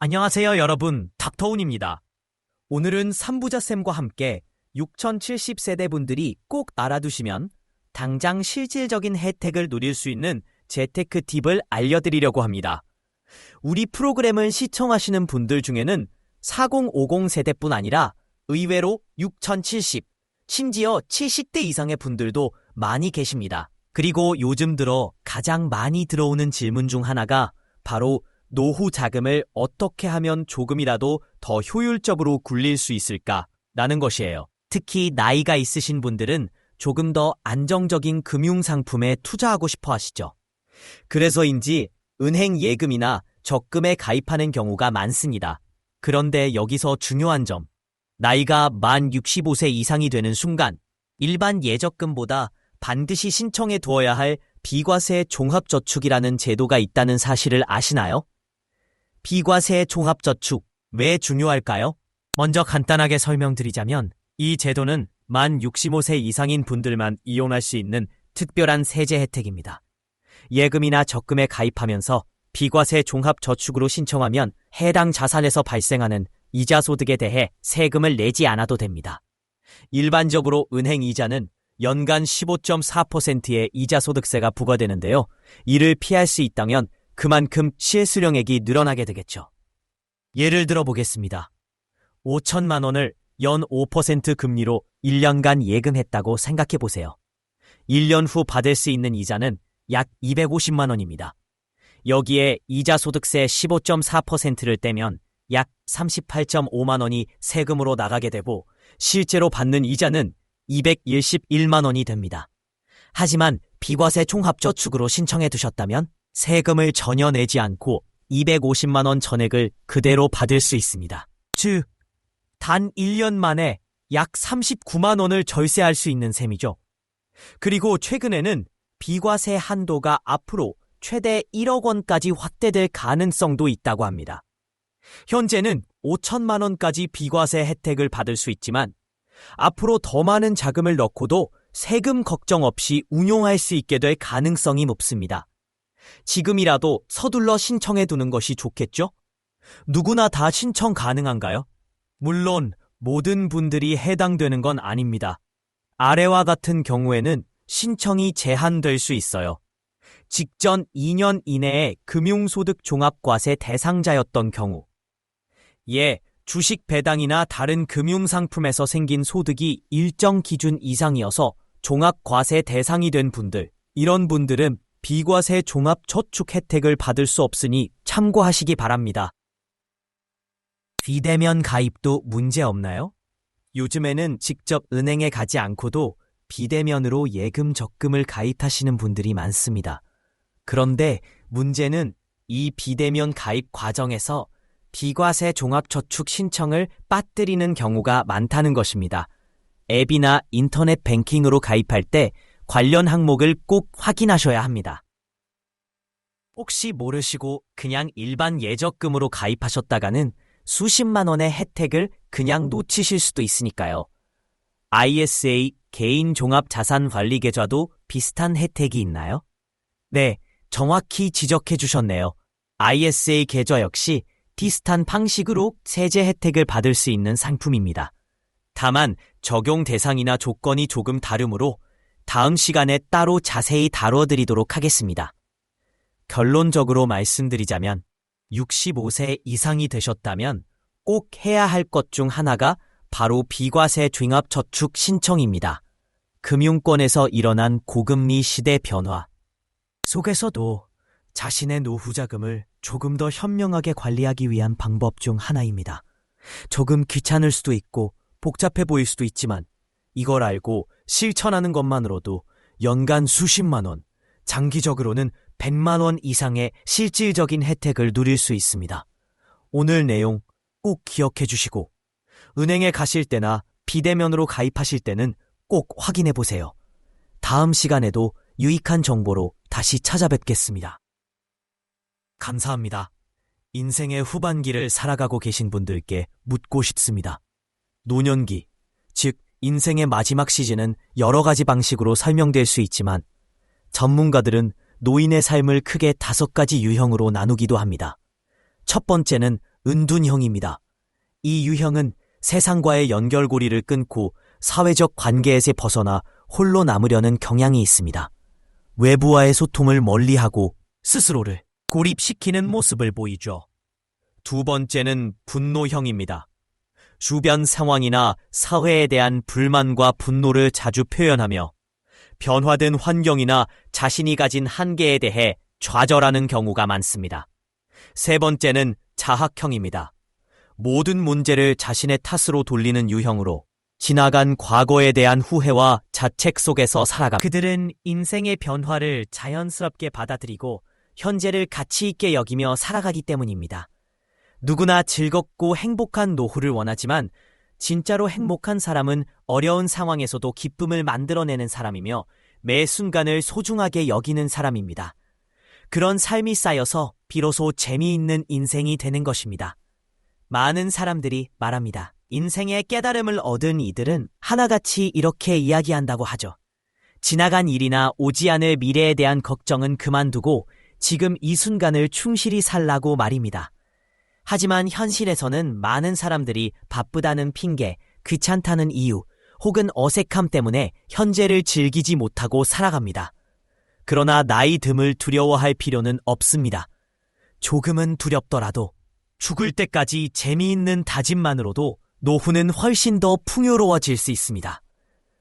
안녕하세요, 여러분. 닥터운입니다. 오늘은 삼부자쌤과 함께 6070세대 분들이 꼭 알아두시면 당장 실질적인 혜택을 누릴 수 있는 재테크 팁을 알려드리려고 합니다. 우리 프로그램을 시청하시는 분들 중에는 4050 세대뿐 아니라 의외로 6070, 심지어 70대 이상의 분들도 많이 계십니다. 그리고 요즘 들어 가장 많이 들어오는 질문 중 하나가 바로 노후 자금을 어떻게 하면 조금이라도 더 효율적으로 굴릴 수 있을까라는 것이에요. 특히 나이가 있으신 분들은 조금 더 안정적인 금융상품에 투자하고 싶어 하시죠. 그래서인지 은행 예금이나 적금에 가입하는 경우가 많습니다. 그런데 여기서 중요한 점, 나이가 만 65세 이상이 되는 순간 일반 예적금보다 반드시 신청해 두어야 할 비과세 종합저축이라는 제도가 있다는 사실을 아시나요? 비과세 종합저축, 왜 중요할까요? 먼저 간단하게 설명드리자면 이 제도는 만 65세 이상인 분들만 이용할 수 있는 특별한 세제 혜택입니다. 예금이나 적금에 가입하면서 비과세 종합저축으로 신청하면 해당 자산에서 발생하는 이자 소득에 대해 세금을 내지 않아도 됩니다. 일반적으로 은행 이자는 연간 15.4%의 이자 소득세가 부과되는데요. 이를 피할 수 있다면 그만큼 실수령액이 늘어나게 되겠죠. 예를 들어 보겠습니다. 5천만 원을 연 5% 금리로 1년간 예금했다고 생각해 보세요. 1년 후 받을 수 있는 이자는 약 250만 원입니다. 여기에 이자 소득세 15.4%를 떼면 약 38.5만 원이 세금으로 나가게 되고 실제로 받는 이자는 211만 원이 됩니다. 하지만 비과세 종합저축으로 신청해 두셨다면 세금을 전혀 내지 않고 250만 원 전액을 그대로 받을 수 있습니다. 즉, 단 1년 만에 약 39만 원을 절세할 수 있는 셈이죠. 그리고 최근에는 비과세 한도가 앞으로 최대 1억 원까지 확대될 가능성도 있다고 합니다. 현재는 5천만 원까지 비과세 혜택을 받을 수 있지만 앞으로 더 많은 자금을 넣고도 세금 걱정 없이 운용할 수 있게 될 가능성이 높습니다. 지금이라도 서둘러 신청해 두는 것이 좋겠죠? 누구나 다 신청 가능한가요? 물론 모든 분들이 해당되는 건 아닙니다. 아래와 같은 경우에는 신청이 제한될 수 있어요. 직전 2년 이내에 금융소득 종합과세 대상자였던 경우, 주식 배당이나 다른 금융상품에서 생긴 소득이 일정 기준 이상이어서 종합과세 대상이 된 분들, 이런 분들은 비과세 종합저축 혜택을 받을 수 없으니 참고하시기 바랍니다. 비대면 가입도 문제 없나요? 요즘에는 직접 은행에 가지 않고도 비대면으로 예금 적금을 가입하시는 분들이 많습니다. 그런데 문제는 이 비대면 가입 과정에서 비과세 종합저축 신청을 빠뜨리는 경우가 많다는 것입니다. 앱이나 인터넷 뱅킹으로 가입할 때 관련 항목을 꼭 확인하셔야 합니다. 혹시 모르시고 그냥 일반 예적금으로 가입하셨다가는 수십만 원의 혜택을 그냥 놓치실 수도 있으니까요. ISA 개인종합자산관리계좌도 비슷한 혜택이 있나요? 네, 정확히 지적해 주셨네요. ISA 계좌 역시 비슷한 방식으로 세제 혜택을 받을 수 있는 상품입니다. 다만 적용 대상이나 조건이 조금 다르므로 다음 시간에 따로 자세히 다뤄드리도록 하겠습니다. 결론적으로 말씀드리자면 65세 이상이 되셨다면 꼭 해야 할 것 중 하나가 바로 비과세 종합저축 신청입니다. 금융권에서 일어난 고금리 시대 변화 속에서도 자신의 노후 자금을 조금 더 현명하게 관리하기 위한 방법 중 하나입니다. 조금 귀찮을 수도 있고 복잡해 보일 수도 있지만 이걸 알고 실천하는 것만으로도 연간 수십만 원, 장기적으로는 100만 원 이상의 실질적인 혜택을 누릴 수 있습니다. 오늘 내용 꼭 기억해 주시고 은행에 가실 때나 비대면으로 가입하실 때는 꼭 확인해 보세요. 다음 시간에도 유익한 정보로 다시 찾아뵙겠습니다. 감사합니다. 인생의 후반기를 살아가고 계신 분들께 묻고 싶습니다. 노년기, 즉 인생의 마지막 시즌은 여러 가지 방식으로 설명될 수 있지만 전문가들은 노인의 삶을 크게 5가지 유형으로 나누기도 합니다. 첫 번째는 은둔형입니다. 이 유형은 세상과의 연결고리를 끊고 사회적 관계에서 벗어나 홀로 남으려는 경향이 있습니다. 외부와의 소통을 멀리하고 스스로를 고립시키는 모습을 보이죠. 두 번째는 분노형입니다. 주변 상황이나 사회에 대한 불만과 분노를 자주 표현하며 변화된 환경이나 자신이 가진 한계에 대해 좌절하는 경우가 많습니다. 세 번째는 자학형입니다. 모든 문제를 자신의 탓으로 돌리는 유형으로 지나간 과거에 대한 후회와 자책 속에서 살아갑니다. 그들은 인생의 변화를 자연스럽게 받아들이고 현재를 가치 있게 여기며 살아가기 때문입니다. 누구나 즐겁고 행복한 노후를 원하지만 진짜로 행복한 사람은 어려운 상황에서도 기쁨을 만들어내는 사람이며 매 순간을 소중하게 여기는 사람입니다. 그런 삶이 쌓여서 비로소 재미있는 인생이 되는 것입니다. 많은 사람들이 말합니다. 인생의 깨달음을 얻은 이들은 하나같이 이렇게 이야기한다고 하죠. 지나간 일이나 오지 않을 미래에 대한 걱정은 그만두고 지금 이 순간을 충실히 살라고 말입니다. 하지만 현실에서는 많은 사람들이 바쁘다는 핑계, 귀찮다는 이유, 혹은 어색함 때문에 현재를 즐기지 못하고 살아갑니다. 그러나 나이 듦을 두려워할 필요는 없습니다. 조금은 두렵더라도 죽을 때까지 재미있는 다짐만으로도 노후는 훨씬 더 풍요로워질 수 있습니다.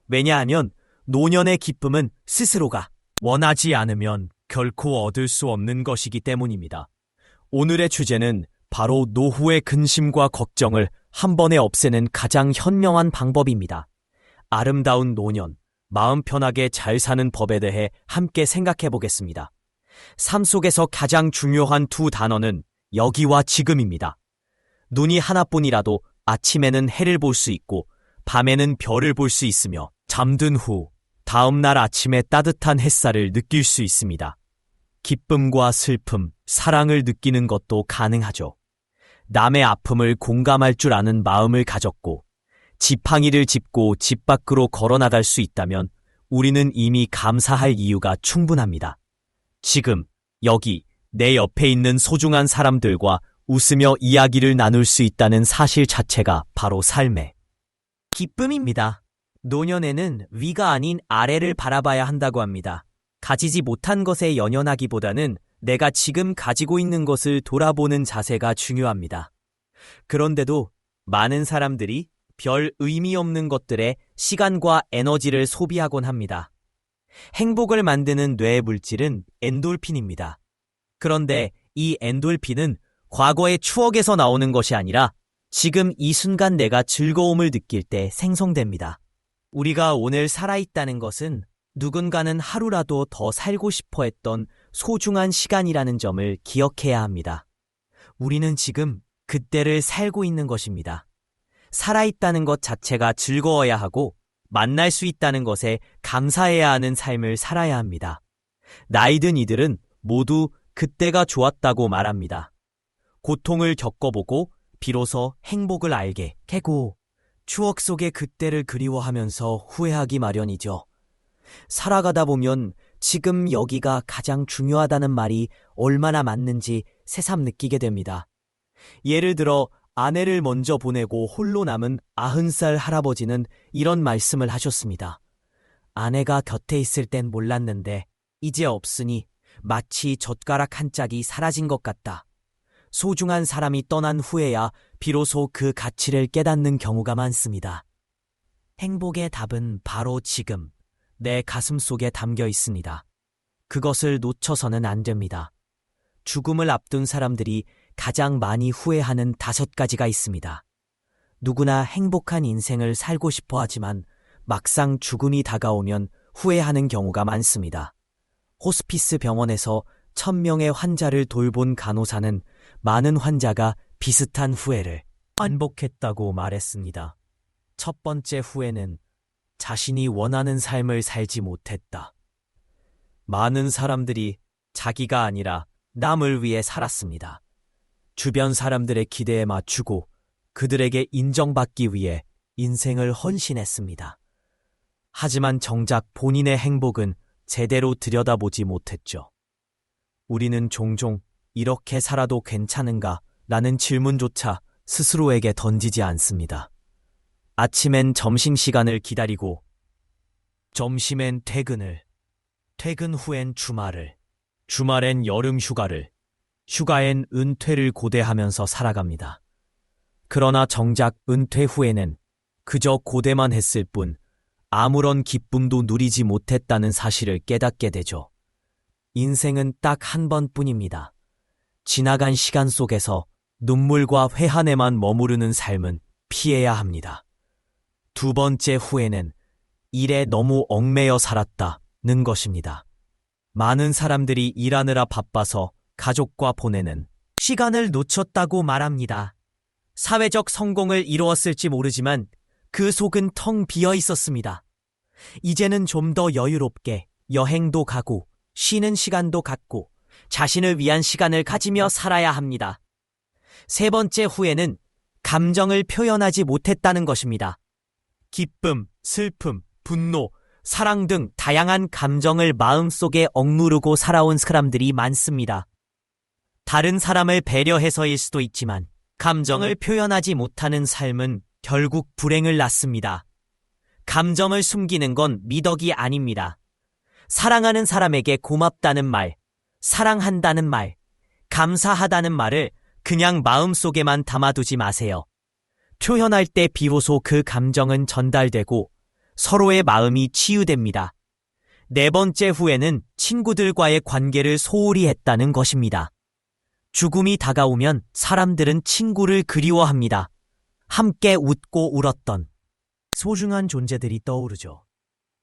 왜냐하면 노년의 기쁨은 스스로가 원하지 않으면 결코 얻을 수 없는 것이기 때문입니다. 오늘의 주제는 바로 노후의 근심과 걱정을 한 번에 없애는 가장 현명한 방법입니다. 아름다운 노년, 마음 편하게 잘 사는 법에 대해 함께 생각해 보겠습니다. 삶 속에서 가장 중요한 두 단어는 여기와 지금입니다. 눈이 하나뿐이라도 아침에는 해를 볼 수 있고 밤에는 별을 볼 수 있으며 잠든 후 다음 날 아침에 따뜻한 햇살을 느낄 수 있습니다. 기쁨과 슬픔, 사랑을 느끼는 것도 가능하죠. 남의 아픔을 공감할 줄 아는 마음을 가졌고 지팡이를 짚고 집 밖으로 걸어나갈 수 있다면 우리는 이미 감사할 이유가 충분합니다. 지금 여기 내 옆에 있는 소중한 사람들과 웃으며 이야기를 나눌 수 있다는 사실 자체가 바로 삶의 기쁨입니다. 노년에는 위가 아닌 아래를 바라봐야 한다고 합니다. 가지지 못한 것에 연연하기보다는 내가 지금 가지고 있는 것을 돌아보는 자세가 중요합니다. 그런데도 많은 사람들이 별 의미 없는 것들에 시간과 에너지를 소비하곤 합니다. 행복을 만드는 뇌의 물질은 엔돌핀입니다. 그런데 이 엔돌핀은 과거의 추억에서 나오는 것이 아니라 지금 이 순간 내가 즐거움을 느낄 때 생성됩니다. 우리가 오늘 살아있다는 것은 누군가는 하루라도 더 살고 싶어 했던 소중한 시간이라는 점을 기억해야 합니다. 우리는 지금 그때를 살고 있는 것입니다. 살아있다는 것 자체가 즐거워야 하고 만날 수 있다는 것에 감사해야 하는 삶을 살아야 합니다. 나이든 이들은 모두 그때가 좋았다고 말합니다. 고통을 겪어보고 비로소 행복을 알게 되고 추억 속의 그때를 그리워하면서 후회하기 마련이죠. 살아가다 보면 지금 여기가 가장 중요하다는 말이 얼마나 맞는지 새삼 느끼게 됩니다. 예를 들어 아내를 먼저 보내고 홀로 남은 90살 할아버지는 이런 말씀을 하셨습니다. 아내가 곁에 있을 땐 몰랐는데 이제 없으니 마치 젓가락 한 짝이 사라진 것 같다. 소중한 사람이 떠난 후에야 비로소 그 가치를 깨닫는 경우가 많습니다. 행복의 답은 바로 지금 내 가슴 속에 담겨 있습니다. 그것을 놓쳐서는 안 됩니다. 죽음을 앞둔 사람들이 가장 많이 후회하는 5가지가 있습니다. 누구나 행복한 인생을 살고 싶어 하지만 막상 죽음이 다가오면 후회하는 경우가 많습니다. 호스피스 병원에서 1000명의 환자를 돌본 간호사는 많은 환자가 비슷한 후회를 반복했다고 말했습니다. 첫 번째 후회는 자신이 원하는 삶을 살지 못했다. 많은 사람들이 자기가 아니라 남을 위해 살았습니다. 주변 사람들의 기대에 맞추고 그들에게 인정받기 위해 인생을 헌신했습니다. 하지만 정작 본인의 행복은 제대로 들여다보지 못했죠. 우리는 종종 이렇게 살아도 괜찮은가 라는 질문조차 스스로에게 던지지 않습니다. 아침엔 점심시간을 기다리고, 점심엔 퇴근을, 퇴근 후엔 주말을, 주말엔 여름 휴가를, 휴가엔 은퇴를 고대하면서 살아갑니다. 그러나 정작 은퇴 후에는 그저 고대만 했을 뿐 아무런 기쁨도 누리지 못했다는 사실을 깨닫게 되죠. 인생은 딱 한 번뿐입니다. 지나간 시간 속에서 눈물과 회한에만 머무르는 삶은 피해야 합니다. 두 번째 후회는 일에 너무 얽매여 살았다는 것입니다. 많은 사람들이 일하느라 바빠서 가족과 보내는 시간을 놓쳤다고 말합니다. 사회적 성공을 이루었을지 모르지만 그 속은 텅 비어 있었습니다. 이제는 좀 더 여유롭게 여행도 가고 쉬는 시간도 갖고 자신을 위한 시간을 가지며 살아야 합니다. 세 번째 후회는 감정을 표현하지 못했다는 것입니다. 기쁨, 슬픔, 분노, 사랑 등 다양한 감정을 마음속에 억누르고 살아온 사람들이 많습니다. 다른 사람을 배려해서일 수도 있지만 감정을 표현하지 못하는 삶은 결국 불행을 낳습니다. 감정을 숨기는 건 미덕이 아닙니다. 사랑하는 사람에게 고맙다는 말, 사랑한다는 말, 감사하다는 말을 그냥 마음속에만 담아두지 마세요. 표현할 때 비로소 그 감정은 전달되고 서로의 마음이 치유됩니다. 네 번째 후회는 친구들과의 관계를 소홀히 했다는 것입니다. 죽음이 다가오면 사람들은 친구를 그리워합니다. 함께 웃고 울었던 소중한 존재들이 떠오르죠.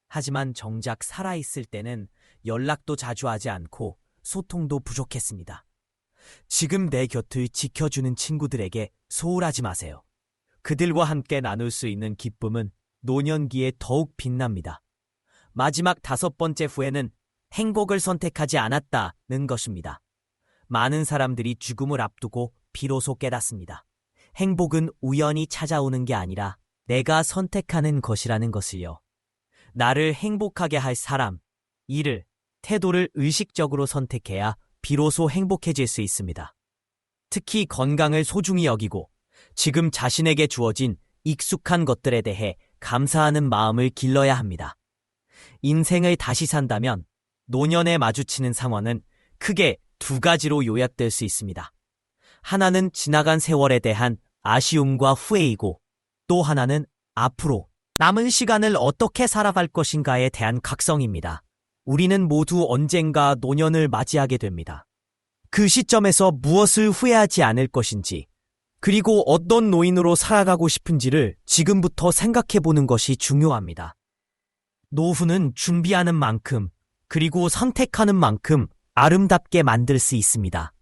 하지만 정작 살아있을 때는 연락도 자주 하지 않고 소통도 부족했습니다. 지금 내 곁을 지켜주는 친구들에게 소홀하지 마세요. 그들과 함께 나눌 수 있는 기쁨은 노년기에 더욱 빛납니다. 마지막 다섯 번째 후회는 행복을 선택하지 않았다는 것입니다. 많은 사람들이 죽음을 앞두고 비로소 깨닫습니다. 행복은 우연히 찾아오는 게 아니라 내가 선택하는 것이라는 것을요. 나를 행복하게 할 사람, 일을, 태도를 의식적으로 선택해야 비로소 행복해질 수 있습니다. 특히 건강을 소중히 여기고 지금 자신에게 주어진 익숙한 것들에 대해 감사하는 마음을 길러야 합니다. 인생을 다시 산다면 노년에 마주치는 상황은 크게 두 가지로 요약될 수 있습니다. 하나는 지나간 세월에 대한 아쉬움과 후회이고 또 하나는 앞으로 남은 시간을 어떻게 살아갈 것인가에 대한 각성입니다. 우리는 모두 언젠가 노년을 맞이하게 됩니다. 그 시점에서 무엇을 후회하지 않을 것인지, 그리고 어떤 노인으로 살아가고 싶은지를 지금부터 생각해보는 것이 중요합니다. 노후는 준비하는 만큼, 그리고 선택하는 만큼 아름답게 만들 수 있습니다.